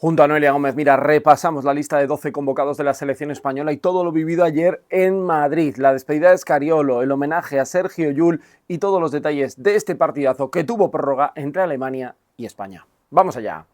Junto a Noelia Gómez, mira, repasamos la lista de 12 convocados de la selección española y todo lo vivido ayer en Madrid. La despedida de Scariolo, el homenaje a Sergio Llull y todos los detalles de este partidazo que tuvo prórroga entre Alemania y España. Vamos allá.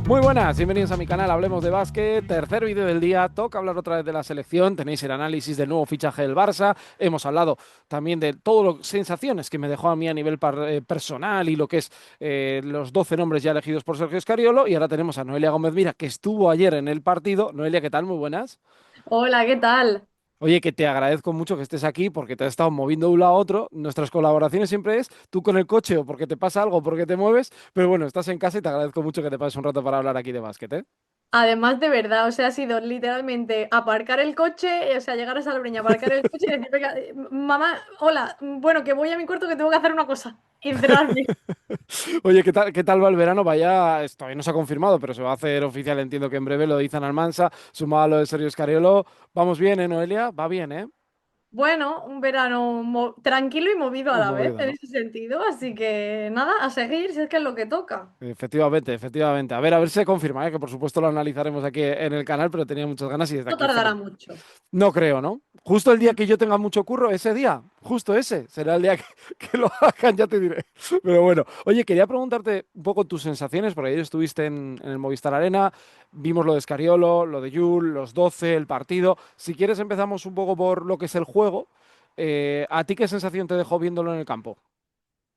Muy buenas, bienvenidos a mi canal Hablemos de Básquet, tercer vídeo del día, toca hablar otra vez de la selección, tenéis el análisis del nuevo fichaje del Barça, hemos hablado también de todas las sensaciones que me dejó a mí a nivel personal y lo que es los 12 nombres ya elegidos por Sergio Scariolo, y ahora tenemos a Noelia Gómez Mira, que estuvo ayer en el partido. Noelia, ¿qué tal? Muy buenas. Hola, ¿qué tal? Oye, que te agradezco mucho que estés aquí porque te has estado moviendo de un lado a otro. Nuestras colaboraciones siempre es tú con el coche o porque te pasa algo, porque te mueves, pero bueno, estás en casa y te agradezco mucho que te pases un rato para hablar aquí de básquet, ¿eh? Además, de verdad, o sea, ha sido literalmente aparcar el coche, o sea, llegar a Salobreña, aparcar el coche y decir, "Venga, mamá, hola, bueno, que voy a mi cuarto que tengo que hacer una cosa y encerrarme". Oye, ¿qué tal va el verano? Vaya, esto todavía no se ha confirmado, pero se va a hacer oficial. Entiendo que en breve lo dicen Almansa, sumado a lo de Sergio Scariolo. Vamos bien, ¿eh, Noelia? Va bien, ¿eh? Bueno, un verano tranquilo y movido a Muy la vez movido, en ¿no? ese sentido, así que nada, a seguir si es que es lo que toca. Efectivamente, efectivamente. A ver si se confirma, ¿eh? Que por supuesto lo analizaremos aquí en el canal, pero tenía muchas ganas y desde No aquí tardará mucho. No creo, ¿no? Justo el día que yo tenga mucho curro, ese día, justo ese, será el día que lo hagan, ya te diré. Pero bueno, oye, quería preguntarte un poco tus sensaciones, porque ayer estuviste en el Movistar Arena, vimos lo de Scariolo, lo de Yul, los 12, el partido. Si quieres empezamos un poco por lo que es el juego. ¿A ti qué sensación te dejó viéndolo en el campo?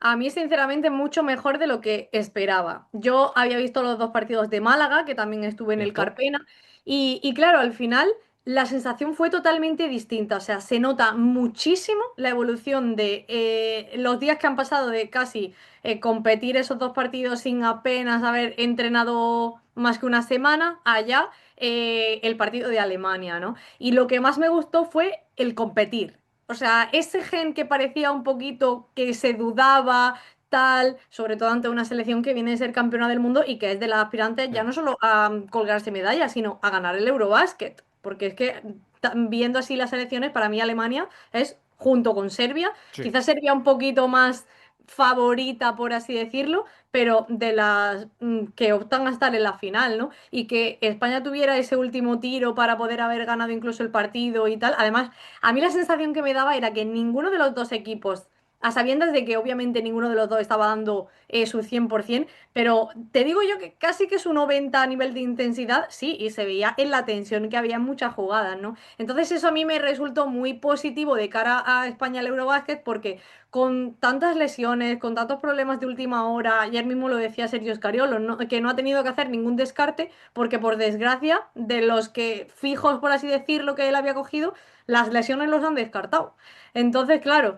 A mí, sinceramente, mucho mejor de lo que esperaba. Yo había visto los dos partidos de Málaga, que también estuve en el ¿Cierto? Carpena, y claro, al final la sensación fue totalmente distinta. O sea, se nota muchísimo la evolución de los días que han pasado de casi competir esos dos partidos sin apenas haber entrenado más que una semana, allá el partido de Alemania, ¿no? Y lo que más me gustó fue el competir. O sea, ese gen que parecía un poquito que se dudaba, tal, sobre todo ante una selección que viene de ser campeona del mundo y que es de las aspirantes ya Sí. no solo a colgarse medallas, sino a ganar el Eurobasket. Porque es que viendo así las selecciones, para mí Alemania es, junto con Serbia, Sí. quizás Serbia un poquito más favorita, por así decirlo, pero de las que optan a estar en la final, ¿no? Y que España tuviera ese último tiro para poder haber ganado incluso el partido y tal. Además, a mí la sensación que me daba era que ninguno de los dos equipos, a sabiendas de que obviamente ninguno de los dos estaba dando su 100%, pero te digo yo que casi que su 90 a nivel de intensidad, sí, y se veía en la tensión que había en muchas jugadas, ¿no? Entonces eso a mí me resultó muy positivo de cara a España al Eurobásquet porque con tantas lesiones, con tantos problemas de última hora, ayer mismo lo decía Sergio Scariolo, que no ha tenido que hacer ningún descarte porque por desgracia de los que fijos, por así decirlo, que él había cogido, las lesiones los han descartado. Entonces, claro,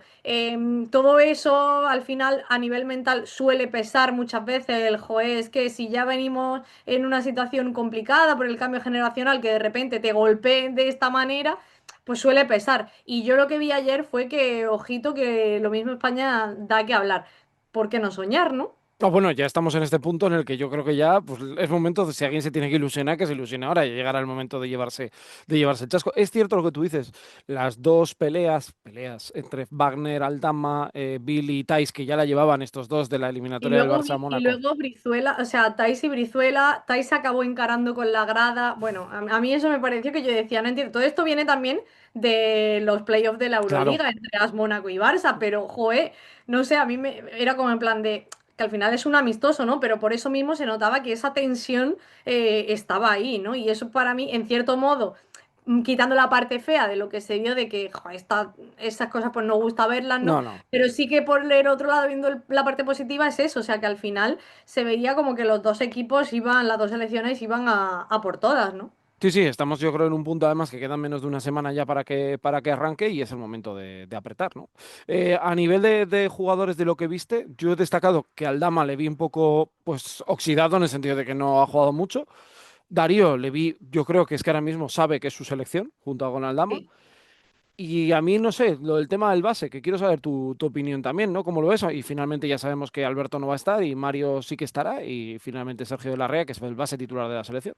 todo eso al final a nivel mental suele pesar muchas veces el joder, es que si ya venimos en una situación complicada por el cambio generacional, que de repente te golpeen de esta manera, pues suele pesar. Y yo lo que vi ayer fue que, ojito, que lo mismo España da que hablar. ¿Por qué no soñar, no? Bueno, ya estamos en este punto en el que yo creo que ya pues, es momento, de, si alguien se tiene que ilusionar, que se ilusione ahora y llegará el momento de llevarse el chasco. Es cierto lo que tú dices, las dos peleas entre Wagner, Aldama, Billy y Thais, que ya la llevaban estos dos de la Y eliminatoria del luego, Barça a y Mónaco. luego Brizuela, o sea, Thais y Brizuela, Thais se acabó encarando con la grada. Bueno, a mí eso me pareció que yo decía, no entiendo. Todo esto viene también de los playoffs de la Claro. Euroliga entre AS Mónaco y Barça, pero joe, no sé, a mí me era como en plan de que al final es un amistoso, ¿no? Pero por eso mismo se notaba que esa tensión estaba ahí, ¿no? Y eso para mí, en cierto modo, quitando la parte fea de lo que se vio de que joder, esas cosas pues no gusta verlas, ¿no? No, no. Pero sí que por el otro lado, viendo la parte positiva, es eso, o sea que al final se veía como que los dos equipos iban, las dos selecciones iban a por todas, ¿no? Sí, sí, estamos yo creo en un punto además que quedan menos de una semana ya para que arranque y es el momento de apretar, ¿no? A nivel de jugadores de lo que viste, yo he destacado que al Dama le vi un poco pues oxidado en el sentido de que no ha jugado mucho. Darío le vi, yo creo que es que ahora mismo sabe que es su selección junto con Aldama. Sí. Y a mí, no sé, lo del tema del base, que quiero saber tu opinión también, ¿no? ¿Cómo lo ves? Y finalmente ya sabemos que Alberto no va a estar y Mario sí que estará y finalmente Sergio de la Rea, que es el base titular de la selección.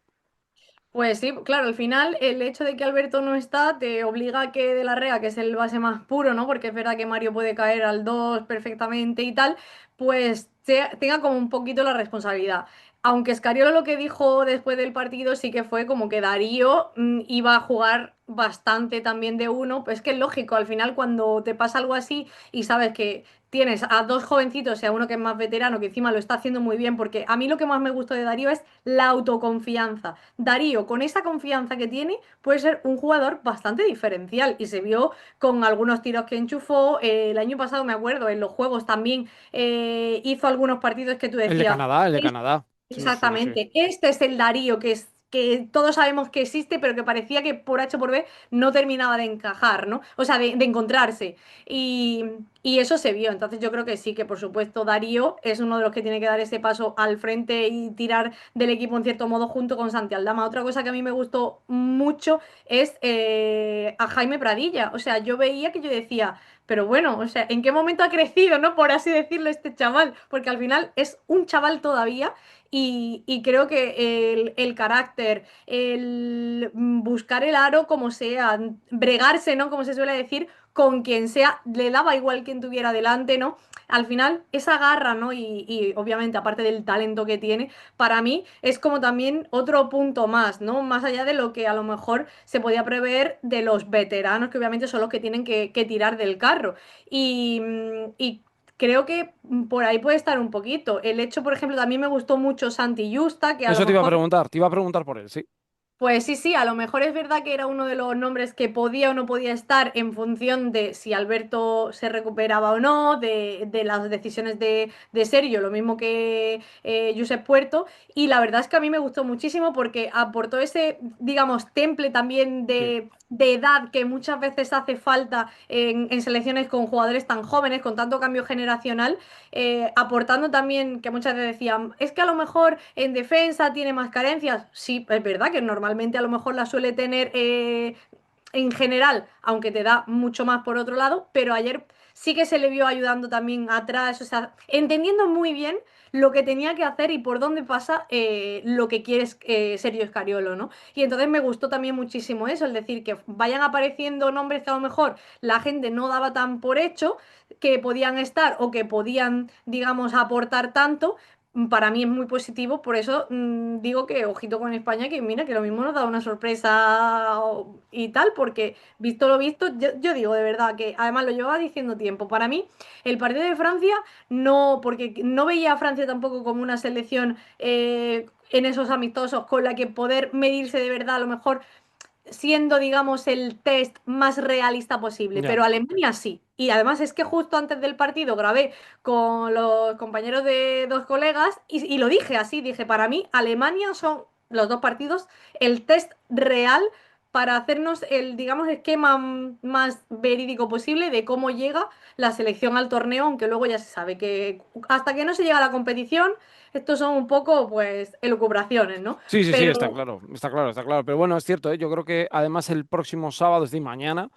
Pues sí, claro, al final el hecho de que Alberto no está te obliga a que De la Rea, que es el base más puro, ¿no? Porque es verdad que Mario puede caer al 2 perfectamente y tal, pues tenga como un poquito la responsabilidad. Aunque Scariolo lo que dijo después del partido sí que fue como que Darío iba a jugar bastante también de uno, pues que es lógico, al final cuando te pasa algo así y sabes que tienes a dos jovencitos y a uno que es más veterano, que encima lo está haciendo muy bien, porque a mí lo que más me gustó de Darío es la autoconfianza. Darío, con esa confianza que tiene, puede ser un jugador bastante diferencial y se vio con algunos tiros que enchufó. El año pasado, me acuerdo, en los juegos también hizo algunos partidos que tú El de decías, Canadá, el de Canadá. Sí, sí, sí. exactamente. Este es el Darío que todos sabemos que existe, pero que parecía que por H o por B no terminaba de encajar, ¿no? O sea, de encontrarse. Y, y eso se vio. Entonces yo creo que sí, que por supuesto Darío es uno de los que tiene que dar ese paso al frente y tirar del equipo en cierto modo junto con Santi Aldama. Otra cosa que a mí me gustó mucho es a Jaime Pradilla. O sea, yo veía que yo decía, pero bueno, o sea, ¿en qué momento ha crecido, no? Por así decirlo, este chaval. Porque al final es un chaval todavía y creo que el carácter, el buscar el aro como sea, bregarse, ¿no? Como se suele decir, con quien sea, le daba igual quien tuviera delante, ¿no? Al final, esa garra, ¿no? Y obviamente, aparte del talento que tiene, para mí es como también otro punto más, ¿no? Más allá de lo que a lo mejor se podía prever de los veteranos, que obviamente son los que tienen que tirar del carro. Y creo que por ahí puede estar un poquito. El hecho, por ejemplo, también me gustó mucho Santi Justa, que a lo Eso mejor te iba a preguntar por él, sí. pues sí, sí, a lo mejor es verdad que era uno de los nombres que podía o no podía estar en función de si Alberto se recuperaba o no, de las decisiones de Sergio, lo mismo que Josep Puerto. Y la verdad es que a mí me gustó muchísimo porque aportó ese, digamos, temple también Sí. de edad que muchas veces hace falta en selecciones con jugadores tan jóvenes, con tanto cambio generacional, aportando también que muchas veces decían, es que a lo mejor en defensa tiene más carencias. Sí, es verdad que normalmente a lo mejor la suele tener en general, aunque te da mucho más por otro lado, pero ayer sí que se le vio ayudando también atrás, o sea, entendiendo muy bien lo que tenía que hacer y por dónde pasa lo que quiere Sergio Scariolo, ¿no? Y entonces me gustó también muchísimo eso, el decir que vayan apareciendo nombres que a lo mejor la gente no daba tan por hecho, que podían estar o que podían, digamos, aportar tanto, para mí es muy positivo, por eso digo que ojito con España, que mira, que lo mismo nos da una sorpresa y tal, porque visto lo visto, yo digo de verdad que además lo llevaba diciendo tiempo, para mí el partido de Francia no, porque no veía a Francia tampoco como una selección en esos amistosos con la que poder medirse de verdad, a lo mejor siendo, digamos, el test más realista posible, Ya. pero Alemania sí. Y además es que justo antes del partido grabé con los compañeros de dos colegas y lo dije así, dije, para mí Alemania son los dos partidos el test real para hacernos el, digamos, esquema más verídico posible de cómo llega la selección al torneo, aunque luego ya se sabe que hasta que no se llega a la competición, estos son un poco, pues, elucubraciones, ¿no? Sí, sí, sí, Pero está claro, está claro, está claro. Pero bueno, es cierto, ¿eh? Yo creo que además el próximo sábado, es decir, mañana,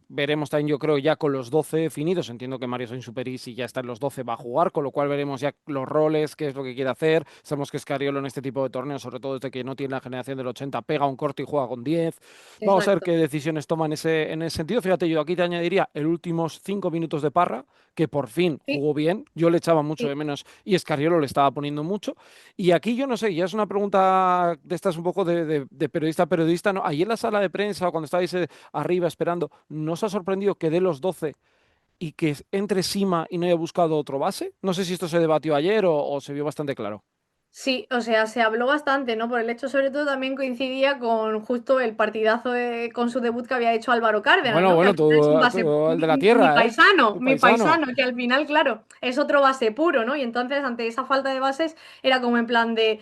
veremos también, yo creo, ya con los 12 definidos. Entiendo que Mario Sainz-Superi, si ya está en los 12, va a jugar, con lo cual veremos ya los roles, qué es lo que quiere hacer. Sabemos que Scariolo en este tipo de torneos, sobre todo desde que no tiene la generación del 80, pega un corte y juega con 10. Vamos a ver exacto. qué decisiones toma en ese sentido. Fíjate, yo aquí te añadiría el últimos 5 minutos de Parra, que por fin Sí, jugó bien. Yo le echaba mucho sí. de menos y Scariolo le estaba poniendo mucho. Y aquí yo no sé, ya es una pregunta de estas un poco de periodista a periodista, ¿no? Ahí en la sala de prensa, cuando estáis arriba esperando, ¿no os ha sorprendido que de los 12 y que entre Sima y no haya buscado otro base? No sé si esto se debatió ayer o se vio bastante claro. Sí, o sea, se habló bastante, ¿no? Por el hecho, sobre todo, también coincidía con justo el partidazo con su debut que había hecho Álvaro Cárdenas, Bueno, ¿no? Que bueno, al final es un base, tú, el de la tierra, ¿eh? Tu mi paisano. paisano, que al final, claro, es otro base puro, ¿no? Y entonces, ante esa falta de bases, era como en plan de.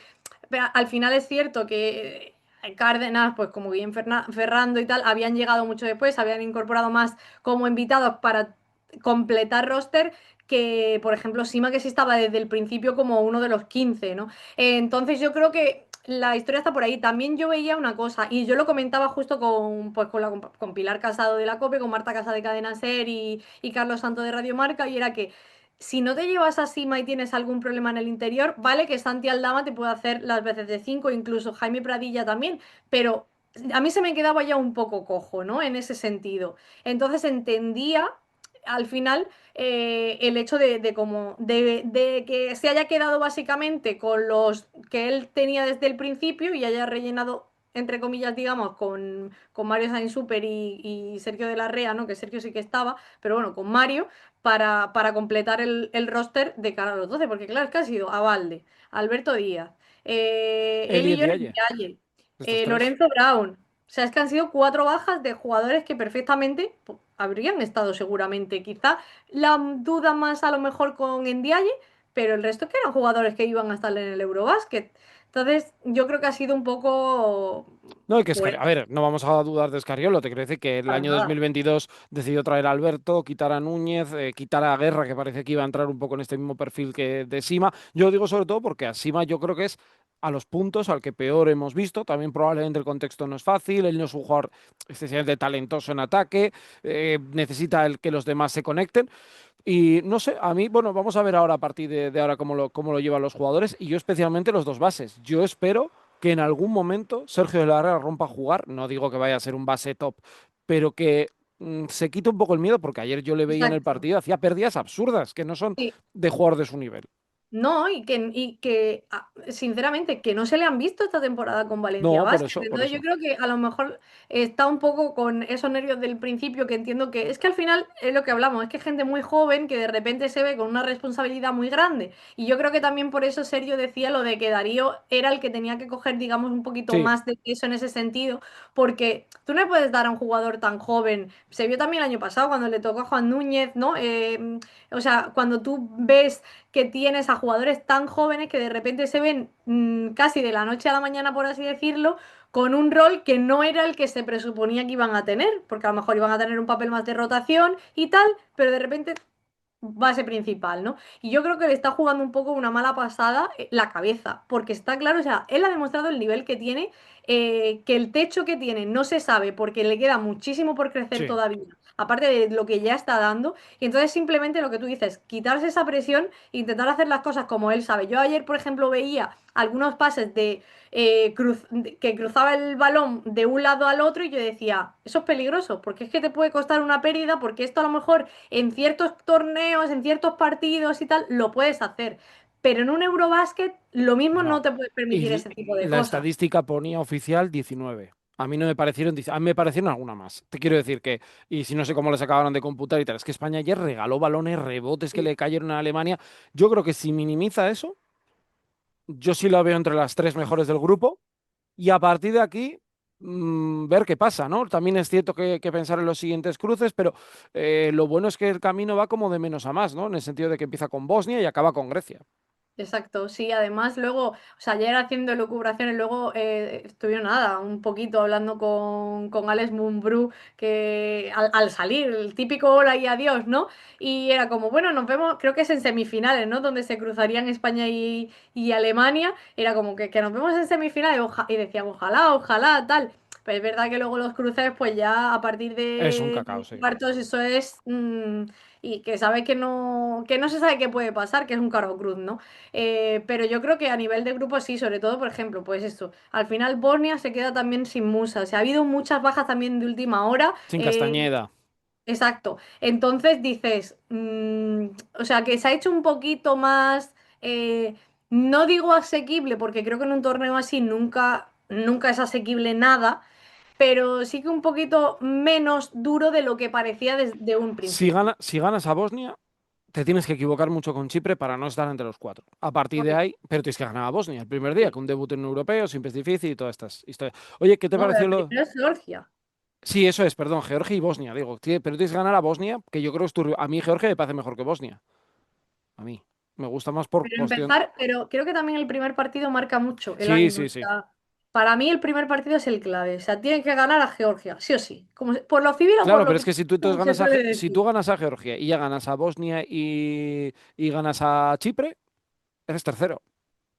Pero al final es cierto que Cárdenas, pues como bien Ferrando y tal, habían llegado mucho después, habían incorporado más como invitados para completar roster que, por ejemplo, Sima, que sí estaba desde el principio como uno de los 15, ¿no? Entonces yo creo que la historia está por ahí. También yo veía una cosa, y yo lo comentaba justo con, pues, con Pilar Casado de la COPE, con Marta Casa de Cadena Ser y Carlos Santo de Radio Marca, y era que si no te llevas a Sima y tienes algún problema en el interior, vale que Santi Aldama te puede hacer las veces de 5, incluso Jaime Pradilla también, pero a mí se me quedaba ya un poco cojo, ¿no? En ese sentido. Entonces entendía al final el hecho de que se haya quedado básicamente con los que él tenía desde el principio y haya rellenado, entre comillas, digamos, con Mario Sainz Super y Sergio de la Rea, ¿no? Que Sergio sí que estaba, pero bueno, con Mario, para completar el roster de cara a los 12, porque claro, es que ha sido Avalde, Alberto Díaz, Eli Eli Llorens Ndiaye, Yaye, estos tres. Lorenzo Brown. O sea, es que han sido 4 bajas de jugadores que perfectamente habrían estado seguramente. Quizá la duda más a lo mejor con Ndiaye, pero el resto que eran jugadores que iban a estar en el Eurobasket. Entonces, yo creo que ha sido un poco No, y que pues A ver, no vamos a dudar de Escariolo. Te quiero decir que el para año nada. 2022 decidió traer a Alberto, quitar a Núñez, quitar a Guerra, que parece que iba a entrar un poco en este mismo perfil que de Sima. Yo lo digo sobre todo porque a Sima yo creo que es a los puntos al que peor hemos visto. También probablemente el contexto no es fácil. Él no es un jugador excesivamente talentoso en ataque. Necesita el que los demás se conecten. Y no sé, a mí, bueno, vamos a ver ahora a partir de ahora cómo lo llevan los jugadores y yo especialmente los dos bases. Yo espero que en algún momento Sergio de la Herrera rompa a jugar, no digo que vaya a ser un base top, pero que se quite un poco el miedo porque ayer yo le veía en el Exacto. partido, hacía pérdidas absurdas que no son Sí. de jugador de su nivel. No, sinceramente, que no se le han visto esta temporada con Valencia No, por Basket. eso, por Entonces yo eso. creo que a lo mejor está un poco con esos nervios del principio, que entiendo que es que al final es lo que hablamos, es que hay gente muy joven que de repente se ve con una responsabilidad muy grande. Y yo creo que también por eso Sergio decía lo de que Darío era el que tenía que coger, digamos, un poquito Sí, más de peso en ese sentido, porque tú no le puedes dar a un jugador tan joven. Se vio también el año pasado cuando le tocó a Juan Núñez, ¿no? O sea, cuando tú ves que tienes a jugadores tan jóvenes que de repente se ven casi de la noche a la mañana, por así decirlo, con un rol que no era el que se presuponía que iban a tener, porque a lo mejor iban a tener un papel más de rotación y tal, pero de repente base principal, ¿no? Y yo creo que le está jugando un poco una mala pasada la cabeza, porque está claro, o sea, él ha demostrado el nivel que tiene, que el techo que tiene no se sabe porque le queda muchísimo por crecer sí. todavía, aparte de lo que ya está dando, y entonces simplemente lo que tú dices, quitarse esa presión e intentar hacer las cosas como él sabe. Yo ayer, por ejemplo, veía algunos pases que cruzaba el balón de un lado al otro y yo decía, eso es peligroso, porque es que te puede costar una pérdida, porque esto a lo mejor en ciertos torneos, en ciertos partidos y tal, lo puedes hacer. Pero en un Eurobásquet lo mismo no No. te puedes permitir Y ese tipo de la cosas. estadística ponía oficial 19. A mí no me parecieron, a mí me parecieron alguna más. Te quiero decir que, y si no sé cómo les acabaron de computar y tal, es que España ayer regaló balones, rebotes que Sí. le cayeron a Alemania. Yo creo que si minimiza eso, yo sí lo veo entre las tres mejores del grupo y a partir de aquí ver qué pasa, ¿no? También es cierto que hay que pensar en los siguientes cruces, pero lo bueno es que el camino va como de menos a más, ¿no? En el sentido de que empieza con Bosnia y acaba con Grecia. Exacto, sí, además luego, o sea, ayer haciendo lucubraciones, luego estuvieron nada, un poquito hablando con Alex Mumbrú, que al salir, el típico hola y adiós, ¿no? Y era como, bueno, nos vemos, creo que es en semifinales, ¿no? Donde se cruzarían España y Alemania, era como que nos vemos en semifinales, y decían, ojalá, ojalá, tal. Pero es verdad que luego los cruces, pues ya a partir Es un de cacao, sí. cuartos, eso es, y que sabe que no se sabe qué puede pasar, que es un cargo cruz, ¿no? Pero yo creo que a nivel de grupo sí, sobre todo, por ejemplo, pues esto, al final Bosnia se queda también sin Musa, o sea, ha habido muchas bajas también de última hora, Sin Castañeda. exacto, entonces dices, o sea, que se ha hecho un poquito más, no digo asequible, porque creo que en un torneo así nunca es asequible nada, pero sí que un poquito menos duro de lo que parecía desde un principio. Si ganas a Bosnia, te tienes que equivocar mucho con Chipre para no estar entre los cuatro. A partir de Ok, ahí, pero tienes que ganar a Bosnia el primer día, sí. con un debut en un europeo, siempre es difícil y todas estas historias. Oye, ¿qué te No, pero pareció el lo...? primero es Georgia. Sí, eso es, perdón, Georgia y Bosnia, digo. Pero tienes que ganar a Bosnia, que yo creo que es tu... A mí Georgia me parece mejor que Bosnia. A mí. Me gusta más por Pero cuestión... empezar, pero creo que también el primer partido marca mucho el Sí, ánimo. O sí, sí. sea, para mí el primer partido es el clave. O sea, tiene que ganar a Georgia, sí o sí. Por lo civil o por Claro, lo pero es que que si tú entonces como se ganas suele si tú decir. ganas a Georgia y ya ganas a Bosnia y ganas a Chipre, eres tercero.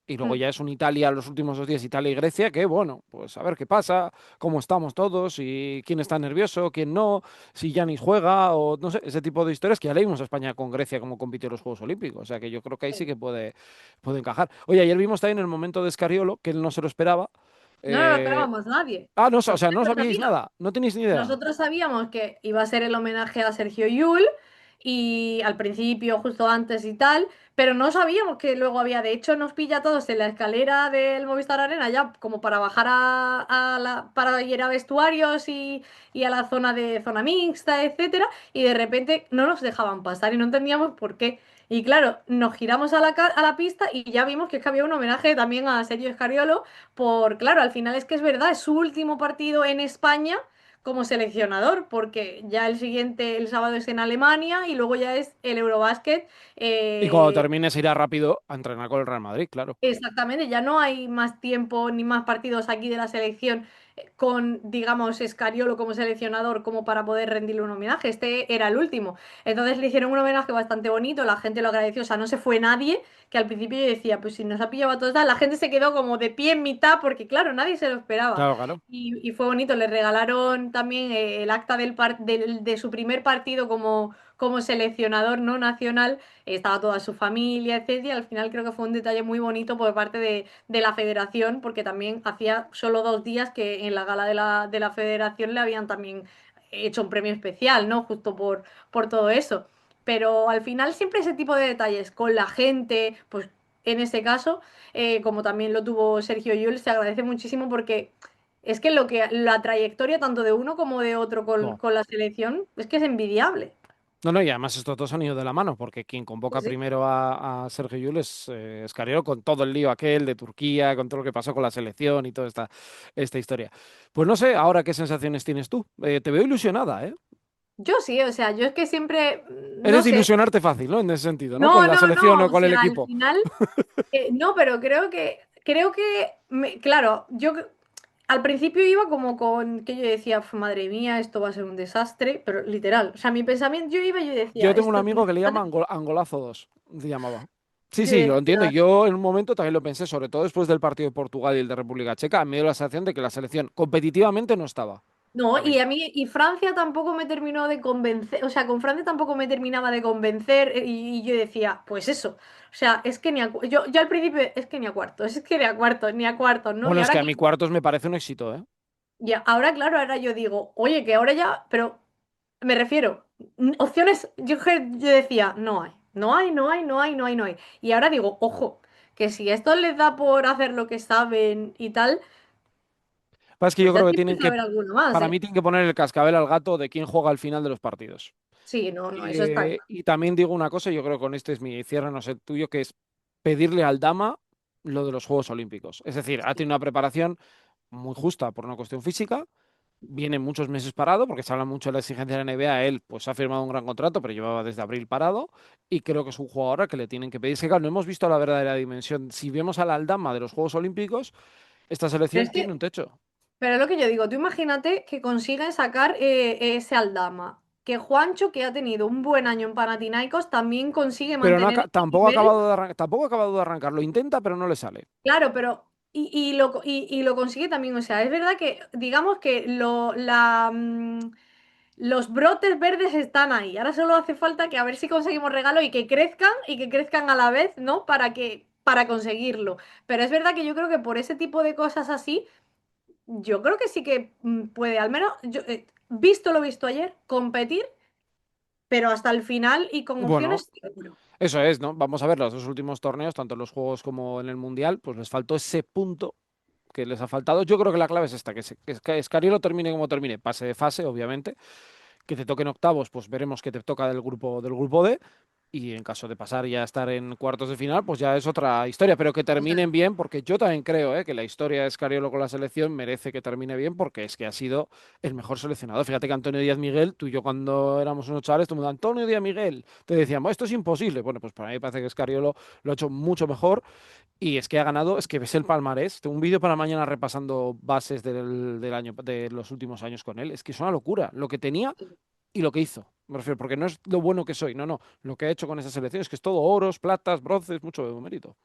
Y luego Mm. ya es un Italia, los últimos 2 días, Italia y Grecia, que bueno, pues a ver qué pasa, cómo estamos todos, y quién está nervioso, quién no, si Yanis juega, o no sé, ese tipo de historias que ya leímos a España con Grecia como compitió en los Juegos Olímpicos. O sea que yo creo que ahí sí que puede encajar. Oye, ayer vimos también el momento de Escariolo, que él no se lo esperaba. No nos lo Eh, esperábamos nadie. no, o sea, no Sorpresa, sabíais mira. nada, no tenéis ni idea. Nosotros sabíamos que iba a ser el homenaje a Sergio Llull y al principio, justo antes y tal, pero no sabíamos que luego había. De hecho, nos pilla a todos en la escalera del Movistar Arena ya como para bajar para ir a vestuarios y a la zona de zona mixta, etcétera, y de repente no nos dejaban pasar y no entendíamos por qué. Y claro, nos giramos a la pista y ya vimos que es que había un homenaje también a Sergio Escariolo claro, al final es que es verdad, es su último partido en España como seleccionador, porque ya el siguiente, el sábado es en Alemania y luego ya es el Eurobásquet. Y cuando eh, termine se irá rápido a entrenar con el Real Madrid, claro. Exactamente, ya no hay más tiempo ni más partidos aquí de la selección con, digamos, Escariolo como seleccionador como para poder rendirle un homenaje. Este era el último. Entonces le hicieron un homenaje bastante bonito, la gente lo agradeció, o sea, no se fue nadie, que al principio yo decía, pues si nos ha pillado a todos, la gente se quedó como de pie en mitad porque, claro, nadie se lo esperaba. Claro, claro. Y fue bonito, le regalaron también el acta de su primer partido como seleccionador no nacional, estaba toda su familia, etcétera, y al final creo que fue un detalle muy bonito por parte de la federación, porque también hacía solo 2 días que en la gala de la federación le habían también hecho un premio especial, ¿no? Justo por todo eso. Pero al final siempre ese tipo de detalles con la gente, pues en este caso, como también lo tuvo Sergio Llull, se agradece muchísimo porque es que la trayectoria tanto de uno como de otro con, No. con la selección es que es envidiable. No, no, y además estos dos han ido de la mano, porque quien convoca Pues sí. primero a Sergio Llull es Escariolo, con todo el lío aquel de Turquía, con todo lo que pasó con la selección y toda esta historia. Pues no sé, ahora qué sensaciones tienes tú. Te veo ilusionada, ¿eh? Yo sí, o sea, yo es que siempre, no Eres de sé, ilusionarte fácil, ¿no? En ese sentido, ¿no? Con no, la no, selección no, o o con el sea, al equipo. final, no, pero claro, al principio iba como con que yo decía, Madre mía, esto va a ser un desastre", pero literal, o sea, mi pensamiento, yo iba y yo decía, Yo tengo un esto, amigo que le llama Angolazo 2, se llamaba. Sí, yo sí, lo entiendo. decía, Yo en un momento también lo pensé, sobre todo después del partido de Portugal y el de República Checa, me dio la sensación de que la selección competitivamente no estaba. no, Para mí. y a mí, y Francia tampoco me terminó de convencer, o sea, con Francia tampoco me terminaba de convencer y yo decía, pues eso, o sea, es que yo al principio, es que ni a cuartos, es que ni a cuartos, ni a cuartos, ¿no? Y Bueno, es ahora, que a mi cuartos me parece un éxito, ¿eh? ahora, claro, ahora yo digo, oye, que ahora ya, pero me refiero, opciones, yo decía, no hay, no hay, no hay, no hay, no hay, no hay. Y ahora digo, ojo, que si esto les da por hacer lo que saben y tal, Pasa que pues yo ya creo que tiene que saber alguno más, para ¿eh? mí tienen que poner el cascabel al gato de quién juega al final de los partidos. Sí, no, no, eso está claro. Y también digo una cosa, yo creo que con este es mi cierre, no sé tuyo, que es pedirle al Dama lo de los Juegos Olímpicos. Es decir, ha Sí. tenido una preparación muy justa por una cuestión física, viene muchos meses parado, porque se habla mucho de la exigencia de la NBA, él pues ha firmado un gran contrato, pero llevaba desde abril parado, y creo que es un jugador al que le tienen que pedir. Es que claro, no hemos visto la verdadera dimensión. Si vemos al Aldama de los Juegos Olímpicos, esta Pero selección es tiene que un techo. Pero es lo que yo digo, tú imagínate que consiguen sacar ese Aldama, que Juancho, que ha tenido un buen año en Panathinaikos, también consigue Pero no mantener ese tampoco ha nivel. acabado tampoco ha acabado de arrancar. Lo intenta, pero no le sale. Claro, pero y lo consigue también. O sea, es verdad que digamos que los brotes verdes están ahí. Ahora solo hace falta que a ver si conseguimos regalo y que crezcan a la vez, ¿no? Para conseguirlo. Pero es verdad que yo creo que por ese tipo de cosas así. Yo creo que sí que puede, al menos, visto lo visto ayer, competir, pero hasta el final y con Bueno, opciones seguro. eso es, ¿no? Vamos a ver los dos últimos torneos, tanto en los Juegos como en el Mundial, pues les faltó ese punto que les ha faltado. Yo creo que la clave es esta, que Scariolo termine como termine, pase de fase, obviamente, que te toquen octavos, pues veremos qué te toca del grupo D. Y en caso de pasar ya a estar en cuartos de final, pues ya es otra historia, pero que terminen Exacto. bien, porque yo también creo que la historia de Scariolo con la selección merece que termine bien, porque es que ha sido el mejor seleccionado. Fíjate que Antonio Díaz Miguel, tú y yo cuando éramos unos chavales, todo el mundo, Antonio Díaz Miguel, te decíamos, esto es imposible. Bueno, pues para mí parece que Scariolo lo ha hecho mucho mejor y es que ha ganado, es que ves el palmarés. Tengo un vídeo para mañana repasando bases del año, de los últimos años con él. Es que es una locura lo que tenía y lo que hizo. Me refiero, porque no es lo bueno que soy, no, no. Lo que ha hecho con esa selección es que es todo oros, platas, bronces, mucho mérito.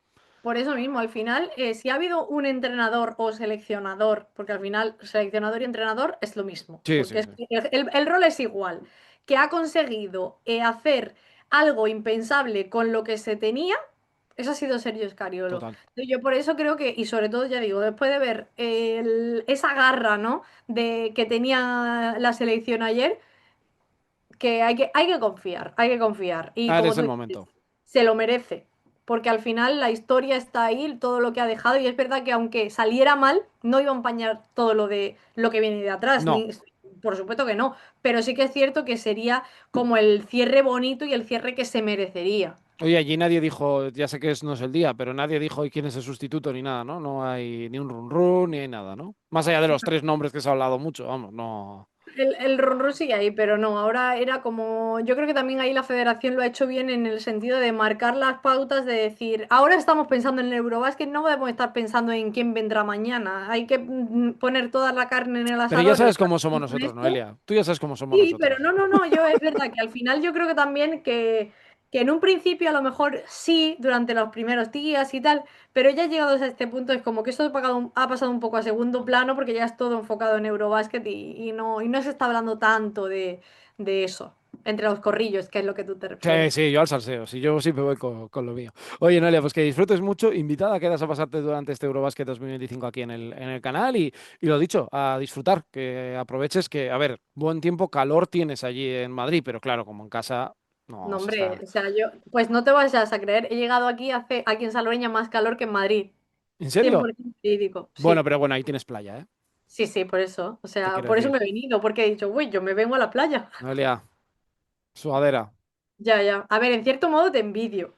Por eso mismo, al final, si ha habido un entrenador o seleccionador, porque al final seleccionador y entrenador es lo mismo, Sí, porque sí, sí, el rol es igual, que ha conseguido hacer algo impensable con lo que se tenía, eso ha sido Sergio Scariolo. total. Yo por eso creo que, y sobre todo, ya digo, después de ver esa garra, ¿no? De que tenía la selección ayer, que hay que confiar, hay que confiar. Y Ahora como es tú el dices, momento. se lo merece, porque al final la historia está ahí, todo lo que ha dejado, y es verdad que aunque saliera mal, no iba a empañar todo lo que viene de atrás, No. ni, por supuesto que no, pero sí que es cierto que sería como el cierre bonito y el cierre que se merecería. Oye, allí nadie dijo, ya sé que no es el día, pero nadie dijo "¿Y quién es el sustituto?" ni nada, ¿no? No hay ni un run run ni hay nada, ¿no? Más allá de los tres nombres que se ha hablado mucho, vamos, no. El run run sigue ahí, pero no, ahora era como, yo creo que también ahí la federación lo ha hecho bien en el sentido de marcar las pautas, de decir, ahora estamos pensando en el Eurobásquet, no podemos estar pensando en quién vendrá mañana, hay que poner toda la carne en el Pero ya asador, sabes estamos cómo somos con nosotros, esto. Noelia. Tú ya sabes cómo somos Sí, pero nosotros. no, no, no, yo es verdad que al final yo creo que también que en un principio a lo mejor sí, durante los primeros días y tal, pero ya llegados a este punto es como que esto ha pasado un poco a segundo plano porque ya es todo enfocado en Eurobásquet y no se está hablando tanto de eso, entre los corrillos, que es lo que tú te Sí, refieres. sí, yo al salseo, sí, yo siempre voy con lo mío. Oye, Noelia, pues que disfrutes mucho. Invitada quedas a pasarte durante este Eurobasket 2025 aquí en el canal y lo dicho, a disfrutar, que aproveches que, a ver, buen tiempo, calor tienes allí en Madrid, pero claro, como en casa, no, No, se hombre, está. o sea, pues no te vayas a creer, he llegado aquí en Salvoreña más calor que en Madrid, ¿En serio? 100% verídico, Bueno, sí. pero bueno, ahí tienes playa, ¿eh? Sí, sí, por eso. O Te sea, quiero por eso decir. me he venido, porque he dicho, uy, yo me vengo a la playa. Noelia, sudadera. Ya, ya. A ver, en cierto modo te envidio,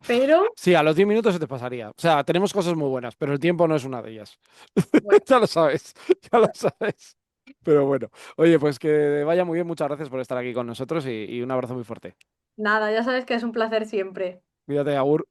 pero Sí, a los 10 minutos se te pasaría. O sea, tenemos cosas muy buenas, pero el tiempo no es una de ellas. bueno, Ya lo sabes, ya lo bueno. sabes. Pero bueno, oye, pues que vaya muy bien. Muchas gracias por estar aquí con nosotros y un abrazo muy fuerte. Nada, ya sabes que es un placer siempre. Cuídate, Agur.